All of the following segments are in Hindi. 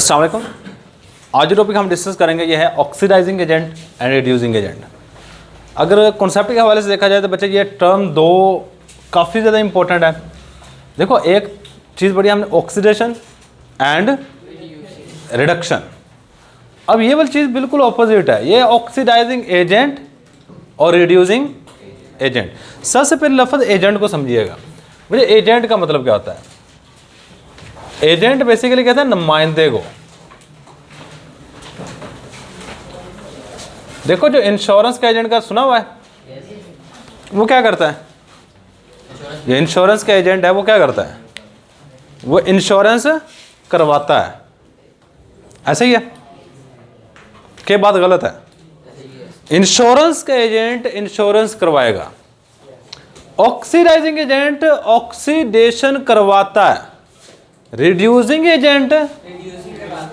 अस्सलाम वालेकुम। आज जो टॉपिक हम डिस्कस करेंगे ये है oxidising agent and reducing agent. अगर कॉन्सेप्ट के हवाले से देखा जाए तो बच्चे ये टर्म दो काफ़ी ज़्यादा इंपॉर्टेंट है। देखो एक चीज़ बढ़िया हमने ऑक्सीडेशन एंड रिडक्शन, अब ये वाली चीज़ बिल्कुल ऑपोजिट है, ये ऑक्सीडाइजिंग एजेंट और रिड्यूसिंग एजेंट। सबसे पहले लफ्ज़ एजेंट को समझिएगा। मुझे एजेंट का मतलब क्या होता है? एजेंट बेसिकली कहते हैं नुमाइंदे को। देखो जो इंश्योरेंस का एजेंट का सुना हुआ है, वो क्या करता है? जो इंश्योरेंस का एजेंट है वो क्या करता है? वो इंश्योरेंस करवाता है। ऐसे ही है कि बात गलत है? इंश्योरेंस का एजेंट इंश्योरेंस करवाएगा, ऑक्सीडाइजिंग एजेंट ऑक्सीडेशन करवाता है, रिड्यूसिंग एजेंट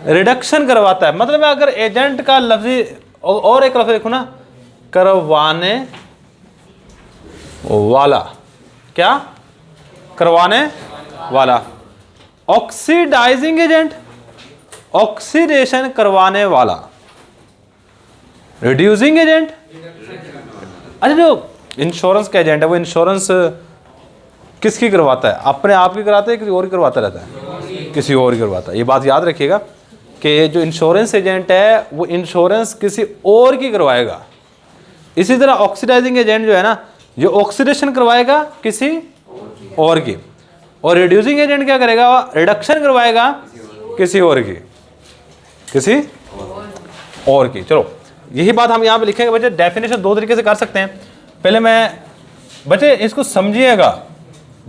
रिडक्शन करवाता है। मतलब अगर एजेंट का लफ्जी और एक लफ्ज देखो ना, करवाने वाला, क्या करवाने वाला। ऑक्सीडाइजिंग एजेंट ऑक्सीडेशन करवाने वाला, रिड्यूसिंग एजेंट। अच्छा जो इंश्योरेंस का एजेंट है वो इंश्योरेंस किसकी करवाता है? अपने आप की कराता है, किसी और की करवाता रहता है? किसी और की करवाता है। ये बात याद रखिएगा कि जो इंश्योरेंस एजेंट है वो इंश्योरेंस किसी और की करवाएगा। इसी तरह ऑक्सीडाइजिंग एजेंट जो है ना, जो ऑक्सीडेशन करवाएगा किसी और की, और रिड्यूसिंग एजेंट क्या करेगा? रिडक्शन करवाएगा किसी और की, किसी और की। चलो यही बात हम यहाँ पे लिखेंगे बच्चे। डेफिनेशन दो तरीके से कर सकते हैं। पहले मैं बच्चे इसको समझिएगा,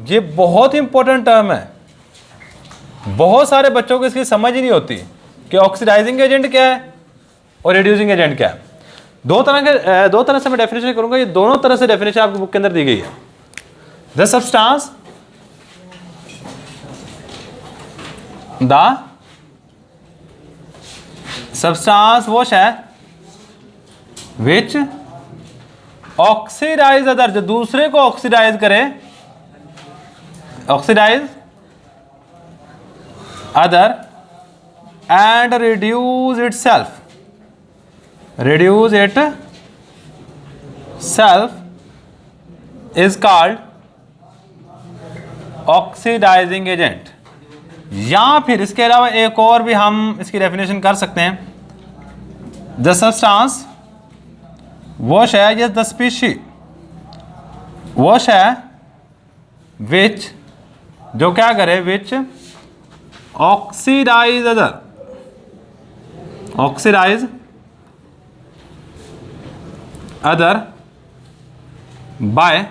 ये बहुत ही इंपॉर्टेंट टर्म है। बहुत सारे बच्चों को इसकी समझ ही नहीं होती कि ऑक्सीडाइजिंग एजेंट क्या है और रिड्यूसिंग एजेंट क्या है। दो तरह से मैं डेफिनेशन करूंगा। ये दोनों तरह से डेफिनेशन आपकी बुक के अंदर दी गई है। द सब्सटेंस वो है विच ऑक्सीडाइज अदर, जो दूसरे को ऑक्सीडाइज करे, oxidise other and reduce itself, reduce itself is called oxidising agent. या फिर इसके अलावा एक और भी हम इसकी डेफिनेशन कर सकते हैं। द सब्सटेंस वो है, ये द स्पीशी वो है विच, जो क्या करे, which oxidise other, oxidize other by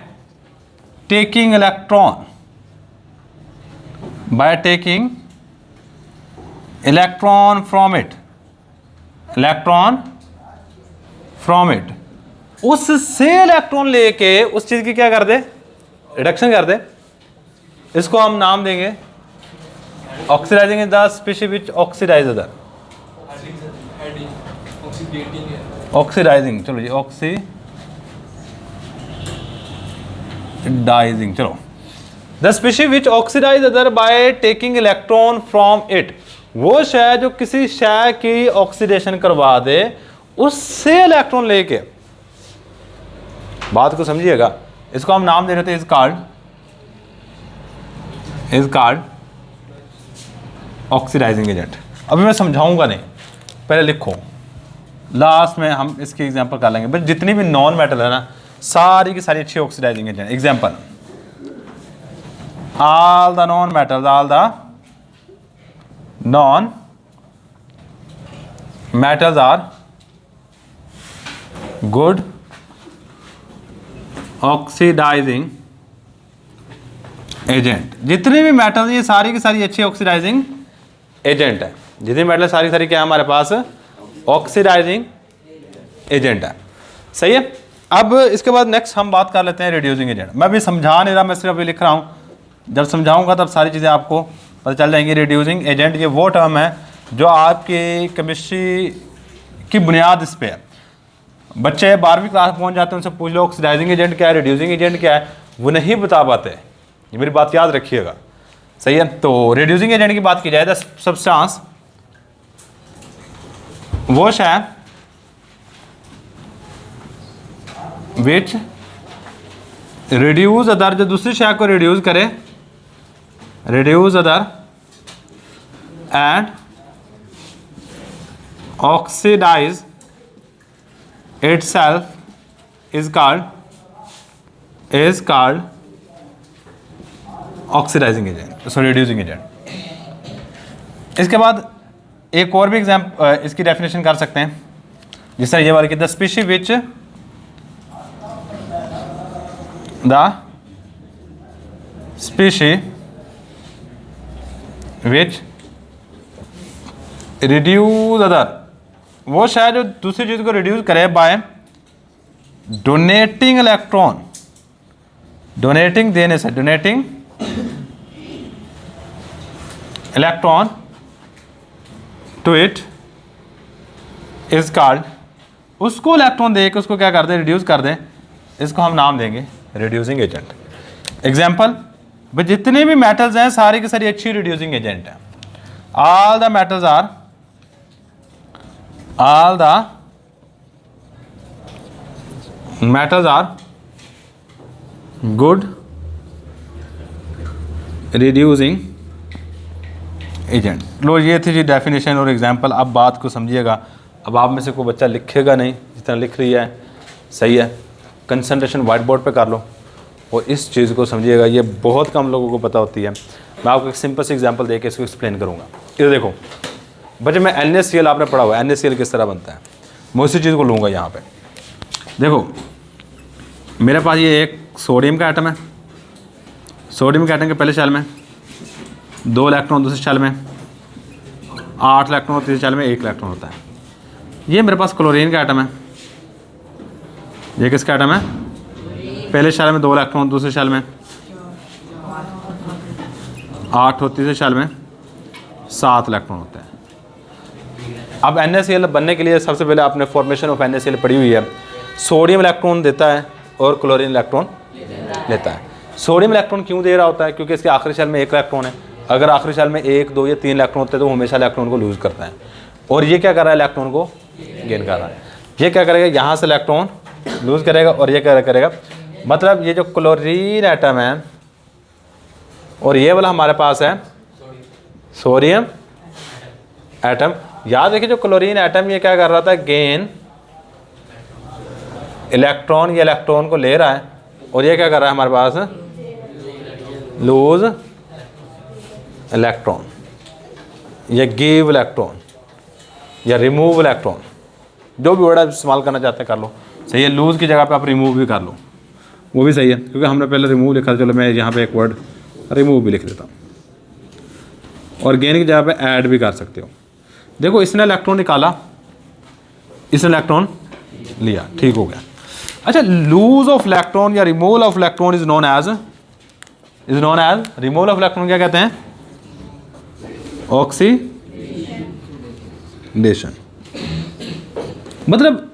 taking electron, by taking electron from it, electron from it. उससे इलेक्ट्रॉन लेके उस चीज की क्या कर दे? रिडक्शन कर दे। इसको हम नाम देंगे oxidising the species which oxidise other, oxidising. चलो जी ऑक्सीडाइजिंग। चलो the species which oxidise other by taking electron from it, वो शय जो किसी शय की ऑक्सीडेशन करवा दे उससे इलेक्ट्रॉन लेके। बात को समझिएगा। इसको हम नाम दे रहे थे इज कॉल्ड ऑक्सीडाइजिंग एजेंट। अभी मैं समझाऊंगा नहीं, पहले लिखो, लास्ट में हम इसकी एग्जांपल कर लेंगे। बट जितनी भी नॉन मेटल है ना, सारी की सारी अच्छी oxidising agent. Example, all the non metals, all the non metals are good oxidising agent. जितने भी मेटल ये सारी की सारी अच्छी ऑक्सीडाइजिंग एजेंट है। जितने मेटल सारी सारी क्या है हमारे पास? ऑक्सीडाइजिंग एजेंट है। सही है। अब इसके बाद नेक्स्ट हम बात कर लेते हैं रिड्यूसिंग एजेंट। मैं भी समझा नहीं रहा, मैं सिर्फ अभी लिख रहा हूँ। जब समझाऊंगा तब सारी चीज़ें आपको पता चल जाएंगी। रिड्यूसिंग एजेंट ये वो टर्म है जो आपकी केमिस्ट्री की बुनियाद इस पर है। बच्चे 12वीं क्लास पहुंच जाते हैं, उनसे पूछ लो ऑक्सीडाइजिंग एजेंट क्या है, रिड्यूसिंग एजेंट क्या है, वो नहीं बता पाते। ये मेरी बात याद रखिएगा। सही है। तो रिड्यूसिंग एजेंट की बात की जाए, द सब्सटेंस वो शय विच रिड्यूस अदर, जो दूसरी शय को रिड्यूस करे, reduce other and oxidise itself is called oxidising agent, sorry reducing agent. इसके बाद एक और भी एग्जाम्पल इसकी डेफिनेशन कर सकते हैं, जिस तरह ये वाली कि the species which reduce other, वो शायद जो दूसरी चीज को रिड्यूस करे बाय डोनेटिंग इलेक्ट्रॉन, डोनेटिंग देने से, donating electron to it is called, उसको इलेक्ट्रॉन दे के उसको क्या कर दें, रिड्यूस कर दें, इसको हम नाम देंगे रिड्यूसिंग एजेंट। एग्जाम्पल, भाई जितने भी मेटल्स हैं सारी की सारी अच्छी रिड्यूसिंग एजेंट है। All the metals are, all the metals are good reducing agent। लो ये थी जी डेफिनेशन और एग्जांपल। अब बात को समझिएगा। अब आप में से कोई बच्चा लिखेगा नहीं, जितना लिख रही है सही है, कंसंट्रेशन वाइट बोर्ड पे कर लो और इस चीज़ को समझिएगा। ये बहुत कम लोगों को पता होती है। मैं आपको एक सिंपल सी एग्जांपल दे के इसको एक्सप्लेन करूँगा। ये देखो बच्चे, मैं NaCl आपने पढ़ा हुआ है, NaCl किस तरह बनता है, मैं उसी चीज़ को लूँगा यहाँ पे। देखो मेरे पास ये एक सोडियम का एटम है, सोडियम के एटम के पहले शेल में 2 इलेक्ट्रॉन, दूसरे शेल में 8 इलेक्ट्रॉन, तीसरे शेल में 1 इलेक्ट्रॉन होता है। ये मेरे पास क्लोरीन का एटम है, ये किसका एटम है, पहले शेल में 2 इलेक्ट्रॉन, दूसरे शेल में 8 और तीसरे शेल में 7 इलेक्ट्रॉन होता है। अब NaCl बनने के लिए सबसे पहले आपने फॉर्मेशन ऑफ NaCl पढ़ी हुई है। सोडियम इलेक्ट्रॉन देता है और क्लोरीन इलेक्ट्रॉन लेता है। सोडियम इलेक्ट्रॉन क्यों दे रहा होता है, क्योंकि इसके आखिरी शेल में 1 इलेक्ट्रॉन है। अगर आखिरी शेल में 1, 2 या 3 इलेक्ट्रॉन होते हैं तो हमेशा इलेक्ट्रॉन को लूज करता है। और ये क्या कर रहा है, इलेक्ट्रॉन को गेन कर रहा है। ये क्या करेगा, यहाँ से इलेक्ट्रॉन लूज करेगा और ये क्या करेगा, मतलब ये जो क्लोरीन एटम है और ये वाला हमारे पास है सोडियम एटम। याद रखिए जो क्लोरीन एटम ये क्या कर रहा था, गेन इलेक्ट्रॉन, ये इलेक्ट्रॉन को ले रहा है और ये क्या कर रहा है हमारे पास, लूज इलेक्ट्रॉन या गिव इलेक्ट्रॉन या रिमूव इलेक्ट्रॉन, जो भी वर्ड आप इस्तेमाल करना चाहते हैं कर लो। सही है, लूज की जगह पे आप रिमूव भी कर लो, वो भी सही है, क्योंकि हमने पहले रिमूव लिखा था। चलो मैं यहाँ पे एक वर्ड रिमूव भी लिख देता हूँ। और गेन की जगह पे ऐड भी कर सकते हो। देखो इसने इलेक्ट्रॉन निकाला, इसने इलेक्ट्रॉन लिया, ठीक हो गया। अच्छा, लूज ऑफ इलेक्ट्रॉन या removal of electron is known as removal of electron क्या कहते हैं, ऑक्सीडेशन। मतलब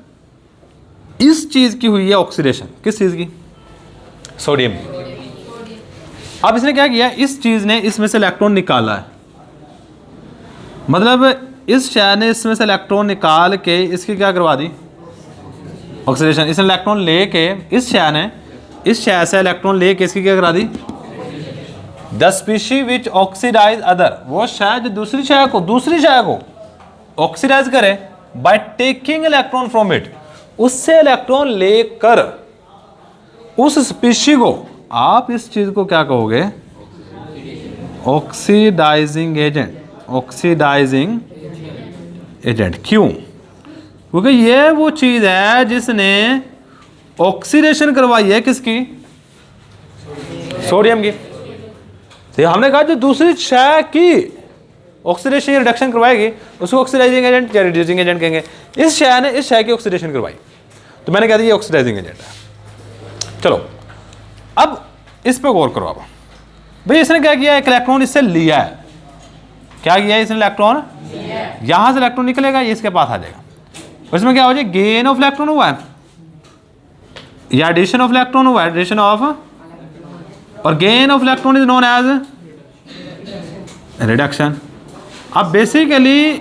इस चीज की हुई है ऑक्सीडेशन, किस चीज की, सोडियम। अब इसने क्या किया, इस चीज ने इसमें से इलेक्ट्रॉन निकाला है, मतलब इस शय ने इसमें से इलेक्ट्रॉन निकाल के इसकी क्या करवा दी, ऑक्सीडेशन। इसने इलेक्ट्रॉन लेके, इस शय ने इस शय से इलेक्ट्रॉन लेके इसकी क्या करा दी, the species which oxidise other, वो शय जो दूसरी शय को ऑक्सीडाइज करे by taking electron from it, उससे इलेक्ट्रॉन लेकर उस स्पीशी को, आप इस चीज को क्या कहोगे, ऑक्सीडाइजिंग एजेंट। ऑक्सीडाइजिंग एजेंट क्यों, क्योंकि ये वो चीज है जिसने ऑक्सीडेशन करवाई है, किसकी, सोडियम की। तो हमने कहा जो दूसरी शय की ऑक्सीडेशन या रिडक्शन करवाएगी उसको ऑक्सीडाइजिंग एजेंट या रिड्यूसिंग एजेंट कहेंगे। इस शय ने इस शय की ऑक्सीडेशन करवाई तो मैंने कहा था ये ऑक्सीडाइजिंग एजेंट है। चलो अब इस पे गौर करो। अब भाई इसने क्या किया, एक इलेक्ट्रॉन इससे लिया है, क्या किया इसने, इलेक्ट्रॉन यहां से इलेक्ट्रॉन निकलेगा, ये इसके पास आ जाएगा। इसमें क्या हो जाए, गेन ऑफ इलेक्ट्रॉन हुआ है या एडिशन ऑफ इलेक्ट्रॉन हुआ है, एडिशन ऑफ, और gain of electron is known as reduction. अब बेसिकली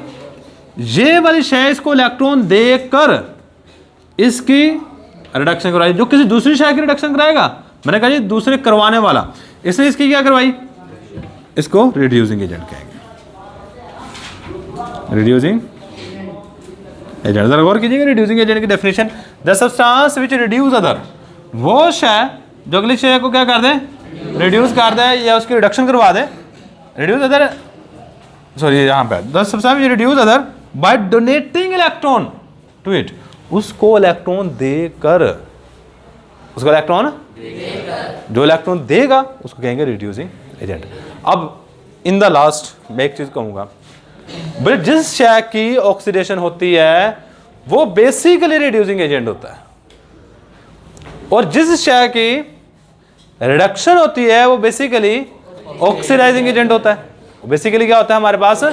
ये वाली शय इसको इलेक्ट्रॉन देकर इसकी रिडक्शन करवाई, जो किसी दूसरी शय की रिडक्शन कराएगा, मैंने कहा जी दूसरे करवाने वाला, इसने इसकी क्या करवाई, इसको रिड्यूसिंग एजेंट कहेंगे, रिड्यूसिंग एजेंट। जरा गौर कीजिएगा रिड्यूसिंग एजेंट की definition, the substance which reduce other, वो शय जो अगली शय को क्या कर दे, रिड्यूस कर दे या उसकी रिडक्शन करवा दे, रिड्यूस अदर, सॉरी यहाँ पे the substance which reduce other by donating electron to it, उसको इलेक्ट्रॉन देकर, उसको इलेक्ट्रॉन जो इलेक्ट्रॉन देगा उसको कहेंगे रिड्यूसिंग एजेंट। अब इन द लास्ट मैं एक चीज कहूंगा, बट जिस शय की ऑक्सीडेशन होती है वो बेसिकली रिड्यूसिंग एजेंट होता है, और जिस शय की रिडक्शन होती है वो बेसिकली ऑक्सीडाइजिंग एजेंट होता है। बेसिकली क्या होता है हमारे पास,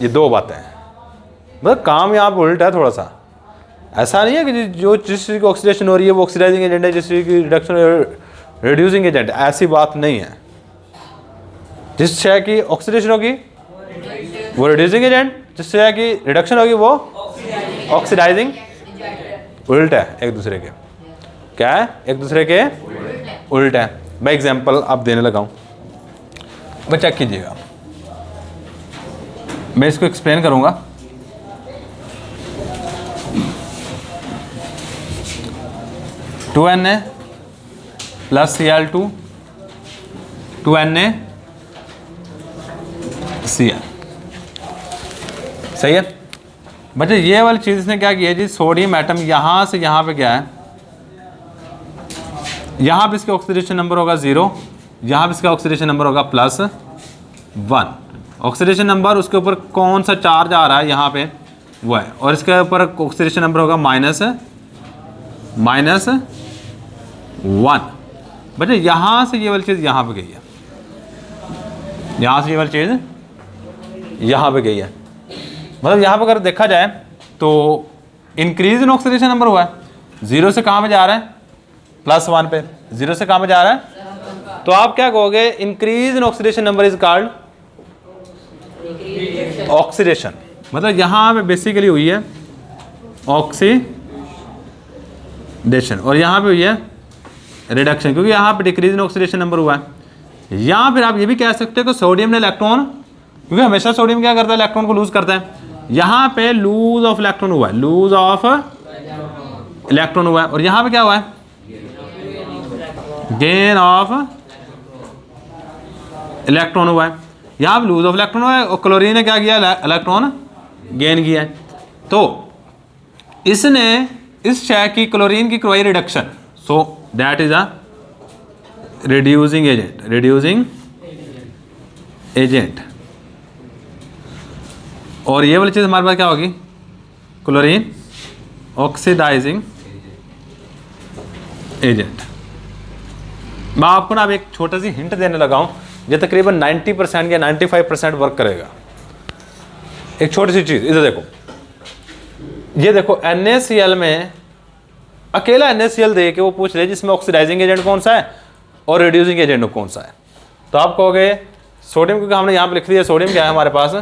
ये दो बातें हैं, मतलब काम यहाँ पे उल्टा है थोड़ा सा। ऐसा नहीं है कि जो जिस चीज़ की ऑक्सीडेशन हो रही है वो ऑक्सीडाइजिंग एजेंट है, जिस चीज़ की रिडक्शन रिड्यूसिंग एजेंट, ऐसी बात नहीं है। जिस शय की ऑक्सीडेशन होगी वो रिड्यूसिंग एजेंट, जिस शय की रिडक्शन होगी वो ऑक्सीडाइजिंग, उल्टा है एक दूसरे के। क्या है, एक दूसरे के उल्टा है। मैं एग्जांपल आप देने लगा हूं, मैं चेक कीजिएगा, मैं इसको एक्सप्लेन करूंगा। To Na plus Cl2 2Na Cl, सही है बच्चे। ये वाली चीज़ इसने क्या किया जी, सोडियम एटम यहाँ से यहाँ पे क्या है, यहाँ पे इसका ऑक्सीडेशन नंबर होगा 0, यहाँ पे इसका ऑक्सीडेशन नंबर होगा +1। ऑक्सीडेशन नंबर उसके ऊपर कौन सा चार्ज आ रहा है यहाँ पे वो है, और इसके ऊपर ऑक्सीडेशन नंबर होगा -1। बच्चे यहाँ से ये वाली चीज़ यहाँ पे गई है, यहाँ से ये वाली चीज़ यहाँ पे गई है, मतलब यहाँ पर अगर देखा जाए तो इंक्रीज इन ऑक्सीडेशन नंबर हुआ है, 0 से कहाँ पे जा रहा है, +1 पे, 0 से कहाँ पे जा रहा है, तो आप क्या कहोगे, increase in oxidation number is called oxidation. मतलब यहाँ पे बेसिकली हुई है ऑक्सीडेशन, और यहाँ पे हुई है रिडक्शन, क्योंकि यहाँ पे डिक्रीज इन ऑक्सीडेशन नंबर हुआ है। यहाँ फिर आप ये भी कह सकते हो कि सोडियम ने इलेक्ट्रॉन, क्योंकि हमेशा सोडियम क्या करता है, इलेक्ट्रॉन को लूज करता है, यहाँ पे लूज ऑफ इलेक्ट्रॉन हुआ है, लूज ऑफ इलेक्ट्रॉन हुआ है, और यहाँ पे क्या हुआ है, गेन ऑफ इलेक्ट्रॉन हुआ है। यहाँ पे लूज ऑफ इलेक्ट्रॉन हुआ है, और क्लोरीन ने क्या किया, इलेक्ट्रॉन गेन किया है। तो इसने इस शय की, क्लोरीन की करवाई reduction, so that is a reducing agent, reducing agent. और ये वाली चीज़ हमारे पास क्या होगी, क्लोरीन ऑक्सीडाइजिंग एजेंट। मैं आपको ना अब एक छोटा सी हिंट देने लगा हूँ, ये तकरीबन 90% या 95% वर्क करेगा। एक छोटी सी चीज़ इधर देखो, ये देखो NaCl में अकेला NaCl दे के वो पूछ रहे जिसमें ऑक्सीडाइजिंग एजेंट कौन सा है और रिड्यूसिंग एजेंट कौन सा है। तो आप कहोगे सोडियम, क्योंकि हमने यहाँ पे लिख दिया सोडियम क्या है हमारे पास,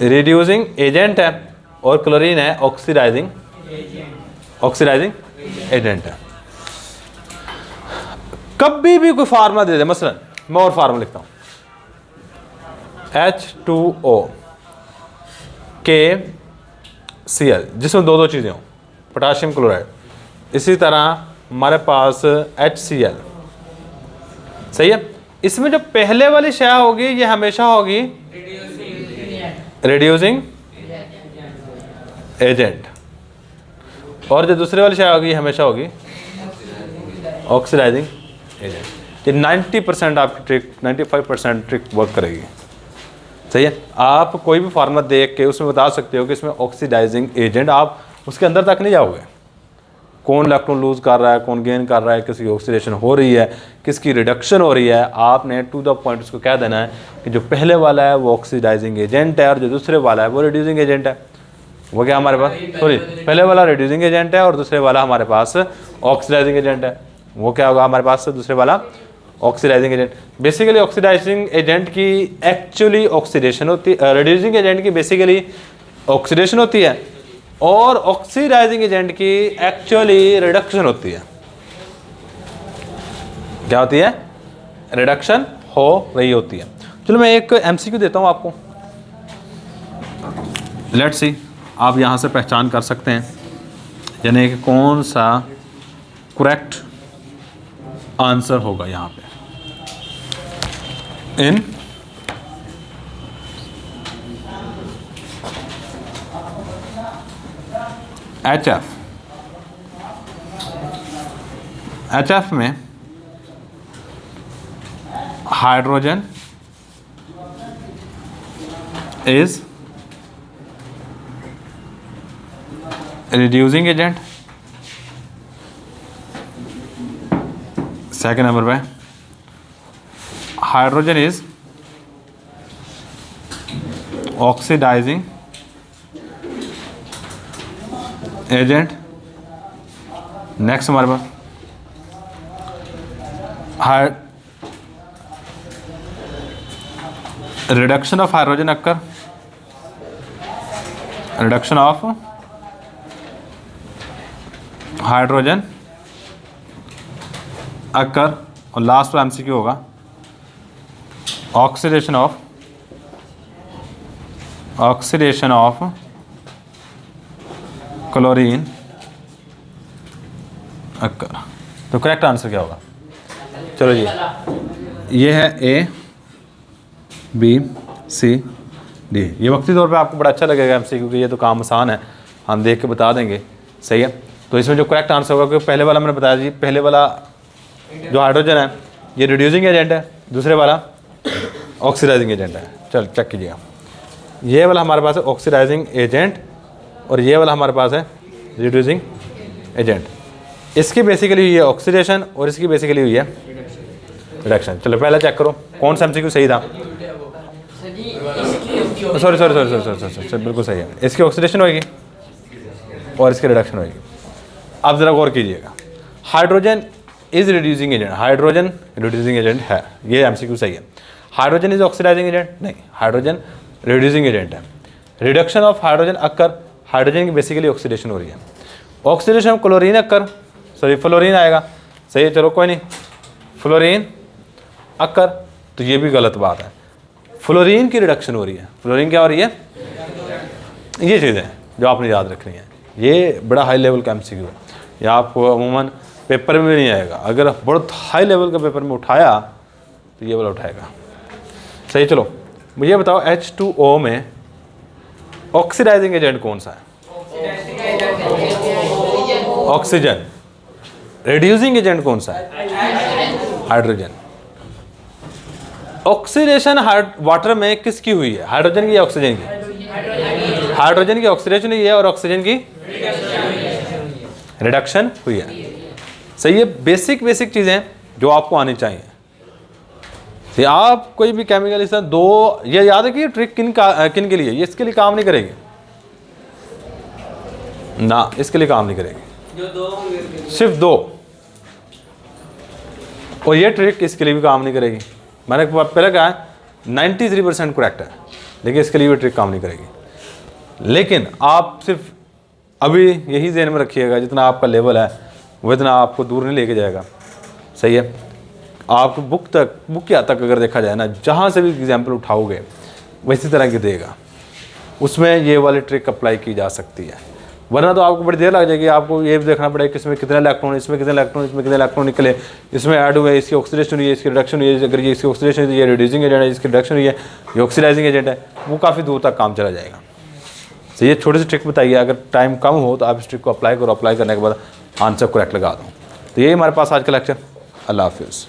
रिड्यूसिंग एजेंट है, और क्लोरीन है ऑक्सीडाइजिंग एजेंट है। कभी भी कोई फार्मूला दे दे, मसलन मैं और फार्मूला लिखता हूँ, H2O KCl, जिसमें दो चीज़ें हों, पोटाशियम क्लोराइड, इसी तरह हमारे पास HCl, सही है। इसमें जो पहले वाली शय होगी ये हमेशा होगी रिड्यूसिंग एजेंट, और जो दूसरे वाली शय होगी ये हमेशा होगी ऑक्सीडाइजिंग एजेंट। ये 90% आपकी ट्रिक, 95% ट्रिक वर्क करेगी, सही है। आप कोई भी फार्मूला देख के उसमें बता सकते हो कि इसमें ऑक्सीडाइजिंग एजेंट, आप उसके अंदर तक नहीं जाओगे, कौन इलेक्ट्रॉन लूज कर रहा है, कौन गेन कर रहा है, किसकी ऑक्सीडेशन हो रही है, किसकी रिडक्शन हो रही है। आपने टू द पॉइंट उसको कह देना है कि जो पहले वाला है वो ऑक्सीडाइजिंग एजेंट है और जो दूसरे वाला है वो रिड्यूसिंग एजेंट है। वो क्या हमारे पास, सॉरी, पहले वाला रिड्यूसिंग एजेंट है और दूसरे वाला हमारे पास ऑक्सीडाइजिंग एजेंट है। वो क्या होगा हमारे पास, दूसरे वाला oxidising agent, basically oxidising agent की एक्चुअली ऑक्सीडेशन होती है, रिड्यूसिंग एजेंट की बेसिकली ऑक्सीडेशन होती है, और ऑक्सीडाइजिंग एजेंट की एक्चुअली रिडक्शन होती है। क्या होती है? रिडक्शन हो रही होती है। चलो मैं एक एमसीक्यू देता हूं आपको, लेट्स सी आप यहां से पहचान कर सकते हैं यानी कि कौन सा करेक्ट आंसर होगा यहां पे। इन HF में hydrogen is reducing agent, second number पे hydrogen is oxidizing agent, next हमारे पास reduction of hydrogen occur, reduction of hydrogen occur, और लास्ट एमसीक्यू होगा ऑक्सीडेशन ऑफ क्लोरीन अक्कर। तो करेक्ट आंसर क्या होगा? चलो जी, ये है A B C D। ये वक्ती तौर पे आपको बड़ा अच्छा लगेगा एमसीक्यू, क्योंकि ये तो काम आसान है, हम देख के बता देंगे, सही है। तो इसमें जो करेक्ट आंसर होगा, क्योंकि पहले वाला मैंने बताया जी, पहले वाला जो हाइड्रोजन है ये रिड्यूसिंग एजेंट है, दूसरे वाला ऑक्सीडाइजिंग एजेंट है। चल चेक कीजिएगा, ये वाला हमारे पास है ऑक्सीडाइजिंग एजेंट और ये वाला हमारे पास है रिड्यूसिंग एजेंट। इसकी बेसिकली हुई है ऑक्सीडेशन और इसकी बेसिकली हुई है रिडक्शन। चलो पहले चेक करो कौन सा एमसीक्यू सही था। सॉरी, बिल्कुल सही है। इसकी ऑक्सीडेशन होगी और इसकी रिडक्शन होगी। अब ज़रा गौर कीजिएगा, hydrogen is reducing agent, hydrogen reducing agent है, ये एमसीक्यू सही है। हाइड्रोजन इज ऑक्सीडाइजिंग एजेंट, नहीं, हाइड्रोजन रिड्यूसिंग एजेंट है। Reduction of hydrogen occur, hydrogen की बेसिकली ऑक्सीडेशन हो रही है। Oxidation of chlorine occur, sorry fluorine आएगा, सही है, चलो कोई नहीं, फ्लोरीन अक्कर, तो ये भी गलत बात है। फ्लोरीन की रिडक्शन हो रही है। फ्लोरीन क्या हो रही है? ये चीज़ें जो आपने याद रखनी है, ये बड़ा हाई लेवल का एमसीक्यू है, ये आपको अमूमन पेपर में भी नहीं आएगा। अगर बहुत हाई लेवल का पेपर में उठाया तो ये वाला उठाएगा, सही। चलो मुझे बताओ H2O में ऑक्सीडाइजिंग एजेंट कौन सा है? ऑक्सीजन। रिड्यूसिंग एजेंट कौन सा है? हाइड्रोजन। ऑक्सीडेशन वाटर में किसकी हुई है? हाइड्रोजन की या ऑक्सीजन की? हाइड्रोजन की ऑक्सीडेशन हुई है और ऑक्सीजन की रिडक्शन हुई है, सही है। बेसिक चीजें जो आपको आनी चाहिए। तो आप कोई भी केमिकल इस तरह दो, ये याद है कि ये ट्रिक किन के लिए, ये इसके लिए काम नहीं करेगी ना, इसके लिए काम नहीं करेगी, जो दो सिर्फ दो, और ये ट्रिक इसके लिए भी काम नहीं करेगी। मैंने पहले कहा 93% करेक्ट है, लेकिन इसके लिए भी ट्रिक काम नहीं करेगी। लेकिन आप सिर्फ अभी यही ज़हन में रखिएगा, जितना आपका लेवल है वो इतना आपको दूर नहीं लेके जाएगा, सही है। आप बुक की हद तक अगर देखा जाए ना, जहाँ से भी एग्जाम्पल उठाओगे वैसी तरह की देगा, उसमें ये वाली ट्रिक अप्लाई की जा सकती है। वरना तो आपको बड़ी देर लग जाएगी, आपको ये भी देखना पड़ेगा कि इसमें कितने इलेक्ट्रॉन, इसमें कितने इलेक्ट्रॉन, इसमें कितने इलेक्ट्रॉन निकले, इसमें ऐड हुए, इसकी ऑक्सीडेशन हुई है, इसकी रिडक्शन हुई है। अगर ये इसकी ऑक्सीडेशन हुई है, ये रिड्यूसिंग एजेंट है, इसकी रिडक्शन हुई है, ये ऑक्सीडाइजिंग एजेंट है, वो काफ़ी दूर तक काम चला जाएगा। तो ये छोटी सी ट्रिक बताइए, अगर टाइम कम हो तो आप इस ट्रिक को अप्लाई करो, अप्लाई करने के बाद आंसर करेक्ट लगा दो। तो यही हमारे पास आज का लेक्चर। अल्लाह हाफिज़।